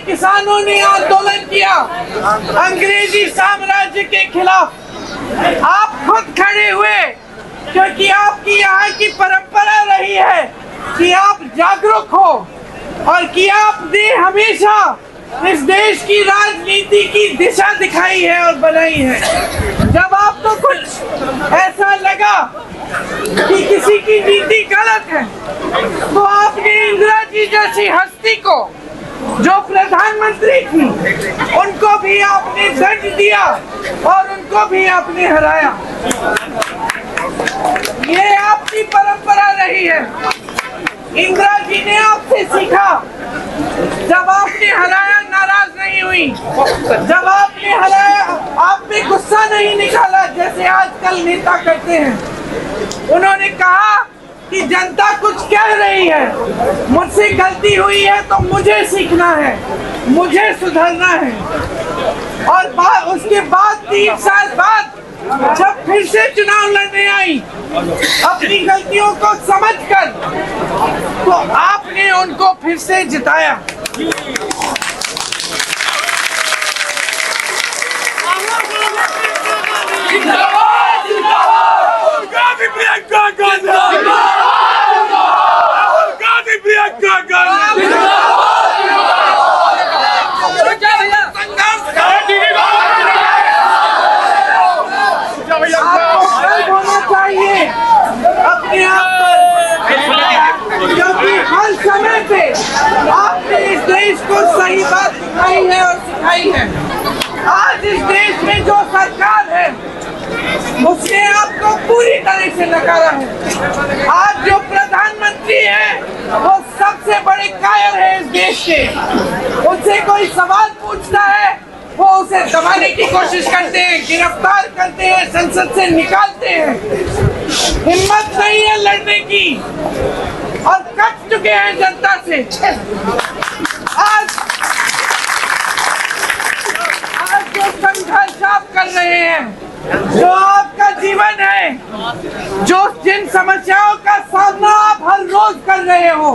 किसानों ने आंदोलन किया अंग्रेजी साम्राज्य के खिलाफ, आप खुद खड़े हुए, क्योंकि आपकी यहाँ की परंपरा रही है कि आप जागरूक हो और कि आपने हमेशा इस देश की राजनीति की दिशा दिखाई है और बनाई है। जब आपको कुछ ऐसा लगा कि किसी की नीति गलत है, तो आपने इंदिरा जी जैसी हस्ती को, जो प्रधानमंत्री थी, उनको भी आपने दंड दिया और उनको भी आपने हराया। ये आपकी परंपरा रही है। इंदिरा जी ने आपसे सीखा, जब आपने हराया नाराज नहीं हुई, जब आपने हराया आप पे गुस्सा नहीं निकाला जैसे आजकल नेता करते हैं। उन्होंने कहा कि जनता कुछ कह रही है, मुझसे गलती हुई है तो मुझे सीखना है, मुझे सुधरना है। और उसके बाद 3 साल बाद जब फिर से चुनाव लड़ने आई अपनी गलतियों को समझकर, तो आपने उनको फिर से जिताया। प्रियंका होना चाहिए अपने आप पर, क्योंकि हर समय पे आपने इस देश को सही बात दिखाई है और सिखाई है। आज इस देश में जो सरकार है उसने आपको पूरी तरह से नकारा है। आज जो प्रधानमंत्री है वो सबसे बड़े कायर है इस देश के। उनसे कोई सवाल पूछता है वो उसे दबाने की कोशिश करते हैं, गिरफ्तार करते हैं, संसद से निकालते हैं। हिम्मत नहीं है लड़ने की और कट चुके हैं जनता से। आज जो संघर्ष आप कर रहे हैं, जो आपका जीवन है, जो जिन समस्याओं का सामना आप हर रोज कर रहे हो,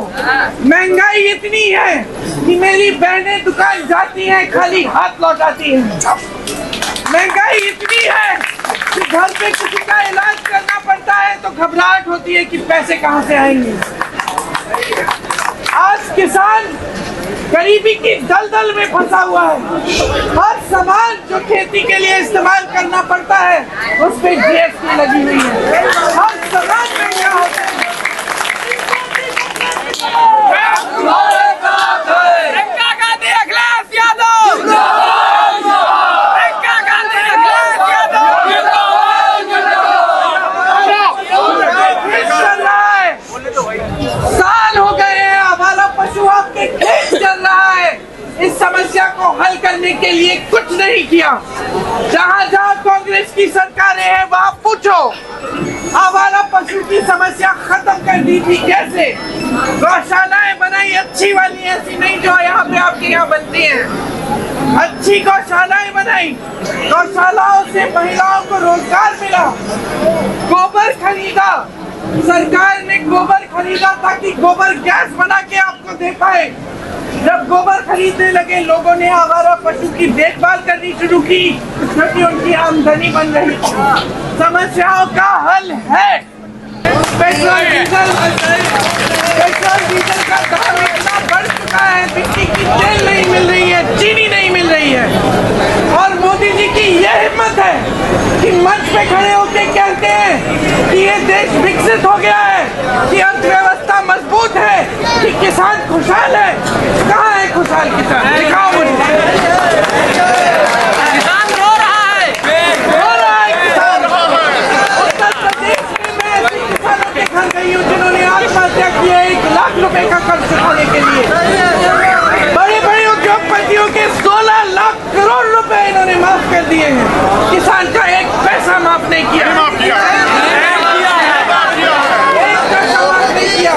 महंगाई इतनी है कि मेरी बहनें दुकान जाती हैं खाली हाथ लौटाती हैं। महंगाई इतनी है कि घर पे किसी का इलाज करना पड़ता है तो घबराहट होती है कि पैसे कहाँ से आएंगे। आज किसान गरीबी की दलदल में फंसा हुआ है। हर सामान जो खेती के लिए इस्तेमाल करना पड़ता है उस पे GST लगी हुई है। हर सामान महंगा होता है। साल हो गए हैं आवारा पशु आपके खेत चल रहा है। इस समस्या को हल करने के लिए कुछ नहीं किया। जहाँ जहाँ कांग्रेस की सरकारें हैं वहाँ पूछो आवारा पशु की समस्या खत्म कर दी थी कैसे। गौशालाएं बनाई अच्छी वाली, ऐसी नहीं जो यहाँ पे आपके यहाँ बनती हैं। अच्छी गौशालाएं बनाई, गौशालाओं से महिलाओं को रोजगार मिला। गोबर खरीदा, सरकार ने गोबर खरीदा ताकि गोबर गैस बना के आपको दे पाए। जब गोबर खरीदने लगे लोगों ने आवारा पशु की देखभाल करनी शुरू की क्योंकि उनकी आमदनी बन रही थी। समस्याओं का हल है। पेट्रोल डीजल का दाम इतना बढ़ चुका है, मिट्टी की तेल नहीं मिल रही है, चीनी नहीं मिल रही है। और मोदी जी की यह हिम्मत है कि मंच पे खड़े होकर कहते हैं कि ये देश विकसित हो गया है, कि अर्थव्यवस्था मजबूत है, कि किसान खुशहाल है। कहाँ है खुशहाल किसान? दिखाओ मुझे। किसान रो रहा है किसान। उत्तर प्रदेश में मैं ऐसे किसानों के घर गई हूँ जिन्होंने आत्महत्या की है 1 लाख रुपए का कर्ज चुकाने के लिए। बड़े बड़े उद्योगपतियों के 16 लाख करोड़ रुपए इन्होंने माफ कर दिए हैं। किसान का 1 पैसा माफ नहीं किया।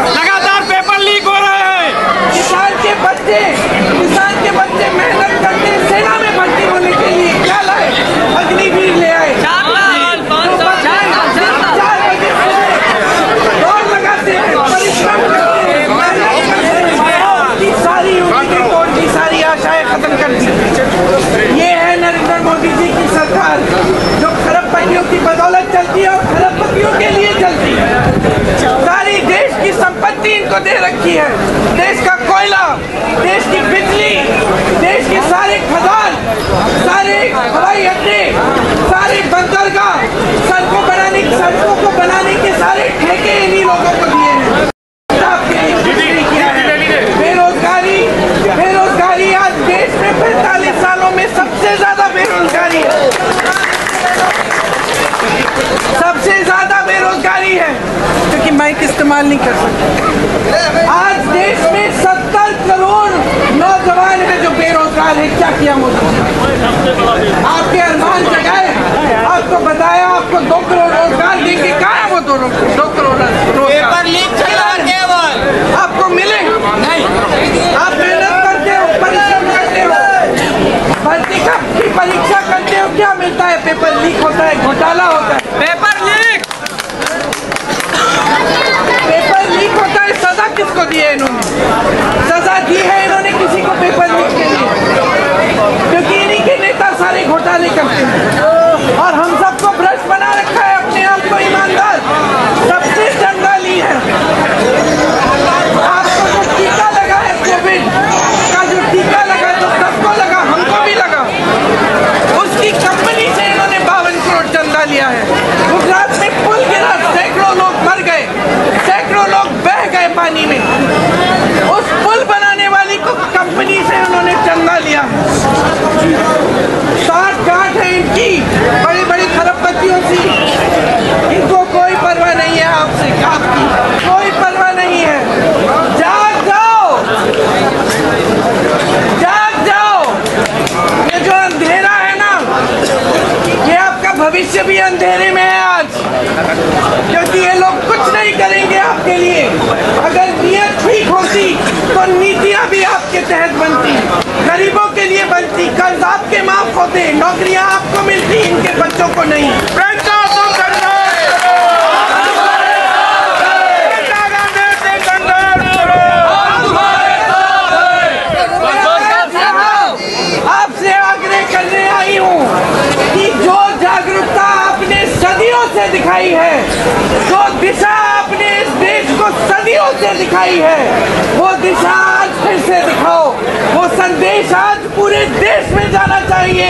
लगातार पेपर लीक हो रहे हैं। किसान के बच्चे की है। देश का कोयला, देश की बिजली, देश के सारे खदान, सारे हवाई अड्डे, सारे बंदरगाह, सड़कों को बनाने के सारे ठेके इन्हीं लोगों को दिए हैं। बेरोजगारी आज देश में 45 सालों में सबसे ज्यादा बेरोजगारी है, सबसे ज्यादा बेरोजगारी है, क्योंकि माइक इस्तेमाल नहीं कर सकते। आज देश में 70 करोड़ नौजवान हैं जो बेरोजगार है। क्या किया मोदी जी? आपके अरमान जगाए, आपको बताया आपको 2 करोड़ रोजगार देंगे। कहाँ है वो 2 करोड़ रोजगार? आपको मिले नहीं? आप मेहनत करते हो, परिश्रम करते हो, भर्ती की परीक्षा करते हो, क्या मिलता है? पेपर लीक होता है, घोटाला होता है। पेपर लीक होता है। सजा किसको दी है इन्होंने? सजा दी है इन्होंने किसी को पेपर लीक के लिए, क्योंकि इन्हीं के नेता सारे घोटाले करते हैं और हम सबको भ्रष्ट बना रखा है, अपने आप को ईमानदार, सबसे जंगाली है। आपको जो टीका लगा है, कोविड का जो टीका लगा, जो सबको लगा, हमको भी लगा, उसकी कंपनी से इन्होंने 52 करोड़ चंदा लिया है। गुजरात में पुल गिरा, सैकड़ों लोग मर गए, सैकड़ों लोग बह गए पानी में। उस पुल बनाने वाली को कंपनी से उन्होंने चंदा लिया। 60 गांठ है इनकी, बड़ी बड़ी खरबपतियों से। इनको कोई परवाह नहीं है आपसे, आपकी कोई परवाह नहीं है। जाग जाओ, जाग जाओ। ये जो अंधेरा है ना, ये आपका भविष्य भी अंधेरे में है आज, क्योंकि ये लोग कुछ नहीं करेंगे आपके लिए। अगर नीयत ठीक होती तो नीतियां भी आपके तहत बनती, गरीबों के लिए बनती, कर्ज आपके माफ होते, नौकरियां आपको मिलती, इनके बच्चों को नहीं। आपसे आग्रह करने आई हूँ कि जो जागरूकता आपने सदियों से दिखाई है, जो दिशा आपने इस देश को सदियों से दिखाई है, वो दिशा आज फिर से दिखाओ। वो संदेश आज पूरे देश में जाना चाहिए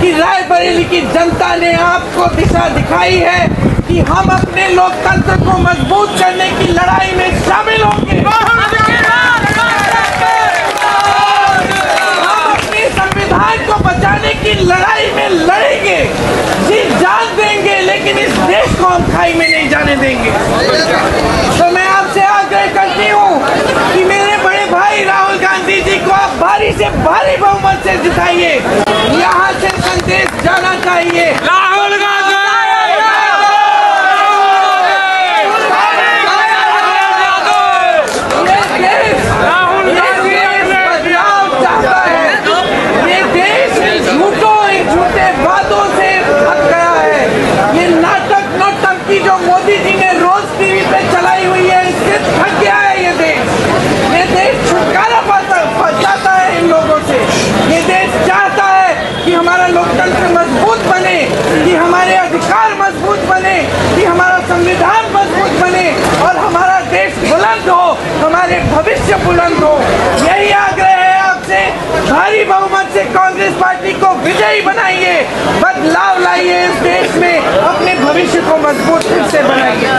कि रायबरेली की जनता ने आपको दिशा दिखाई है कि हम अपने लोकतंत्र को मजबूत करने की लड़ाई में शामिल होंगे। संविधान को बचाने की लड़ाई में लड़ेंगे, जी जान देंगे, लेकिन इस देश को हम खाई में नहीं जाने देंगे। तो मैं आपसे आग्रह करती हूँ कि मेरे बड़े भाई राहुल गांधी जी को आप भारी से भारी बहुमत से जिताइए। यहाँ से संदेश जाना चाहिए, राहुल गांधी की जो मोदी जी ने रोज टीवी पे चलाई हुई है, इससे थक गया है ये देश छुटकारा चाहता है इन लोगों से। ये देश चाहता है कि हमारा लोकतंत्र मजबूत बने, कि हमारे अधिकार मजबूत बने, कि हमारा संविधान मजबूत बने और हमारा देश बुलंद हो, हमारे भविष्य बुलंद हो। यही आग्रह है आपसे, भारी बहुमत से कांग्रेस पार्टी को विजयी बनाइए, बदलाव लाइए, इस देश में अपने भविष्य को मजबूत फिर से बनाइए।